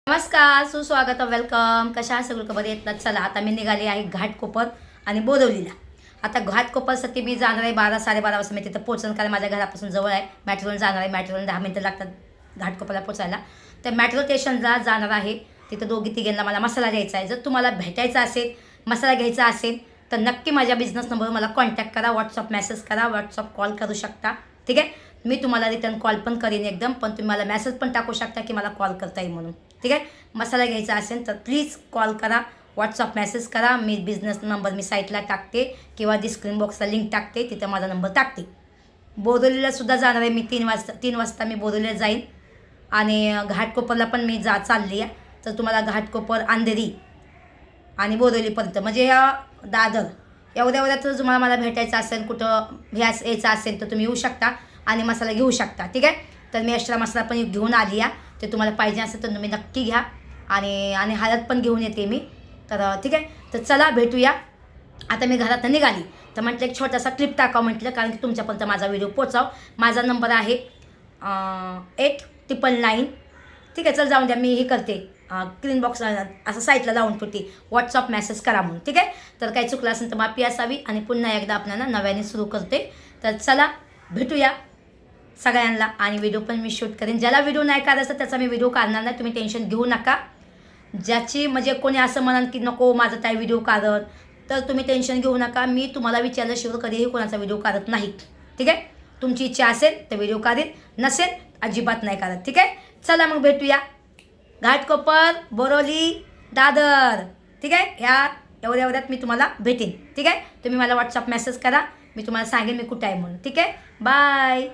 नमस्कार, सुस्वागत, वेलकम. कशा आहात सगळं? बरे आहेत ना? चला आता मी निघाली आहे घाटकोपर आणि बोरिवलीला. आता घाटकोपरसाठी मी जाणार आहे 12-12:30 वाजता. मी तिथं पोहोचून, कारण माझ्या घरापासून जवळ आहे. मेट्रोने जाणार आहे. मेट्रोने 10 मिनिटं लागतात घाटकोपरला पोचायला. तर मेट्रो स्टेशनला जाणार आहे. तिथं दोघी तिघींना मला मसाला द्यायचा आहे. जर तुम्हाला भेटायचा असेल, मसाला घ्यायचा असेल, तर नक्की माझ्या बिझनेस नंबरवर मला कॉन्टॅक्ट करा. व्हॉट्सअप मेसेज करा, व्हॉट्सअप कॉल करू शकता. ठीक आहे. मी तुम्हाला रिटर्न कॉल पण करीन एकदम, पण तुम्ही मला मेसेज पण टाकू शकता की मला कॉल करता येईल म्हणून. ठीक आहे. मसाला घ्यायचा असेल तर प्लीज कॉल करा, व्हॉट्सअप मेसेज करा. मी बिझनेस नंबर मी साईटला टाकते किंवा डिस्क्रिप्शन बॉक्सला लिंक टाकते, तिथे माझा नंबर टाकते. बोरिवलीला सुद्धा जाणार आहे मी 3 वाजता मी बोरिवलीला जाईन. आणि घाटकोपरला पण मी चालली आहे. तर तुम्हाला घाटकोपर, अंधेरी आणि बोरिवलीपर्यंत, म्हणजे ह्या दादर एवढ्यात जर तुम्हाला मला भेटायचं असेल, कुठं यायचं असेल, तर तुम्ही येऊ शकता आणि मसाला घेऊ शकता. ठीक आहे. तर मी एक्स्ट्रा मसाला पण घेऊन आली आहे. ते तुम्हाला पाहिजे असेल तर तुम्ही नक्की घ्या. आणि हळद पण घेऊन येते मी. तर ठीक आहे. तर चला भेटूया. आता मी घरातून निघाली तर म्हटलं एक छोटासा क्लिप टाकावं म्हटलं, कारण की तुमच्यापर्यंत माझा व्हिडिओ पोचाव. माझा नंबर आहे 8999. ठीक आहे. चल जाऊन द्या, मी हे करते, स्क्रीन बॉक्स असं साईटला लावून ठेवते, व्हॉट्सअप मेसेज करा म्हणून. ठीक आहे. तर काही चुकलं असेल तर माफी असावी. आणि पुन्हा एकदा आपल्याला नव्याने सुरू करते. तर चला भेटूया सगळ्यांना. आणि व्हिडिओ पण मी शूट करेन. ज्याला व्हिडिओ नाही काढायचा त्याचा मी व्हिडिओ काढणार नाही. तुम्ही टेन्शन घेऊ नका. ज्याची म्हणजे कोणी असं म्हणाल की नको माझा काय व्हिडिओ काढत, तर तुम्ही टेन्शन घेऊ नका. मी तुम्हाला विचारल्याशिवाय कधीही कोणाचा व्हिडिओ काढत नाही. ठीक आहे. तुमची इच्छा असेल तर व्हिडिओ काढेल, नसेल अजिबात नाही काढत. ठीक आहे. चला मग भेटूया घाटकोपर, बोरिवली, दादर. ठीक आहे. ह्या एवढ्यात मी तुम्हाला भेटेन. ठीक आहे. तुम्ही मला व्हॉट्सअप मेसेज करा, मी तुम्हाला सांगेन मी कुठे आहे म्हणून. ठीक आहे. बाय.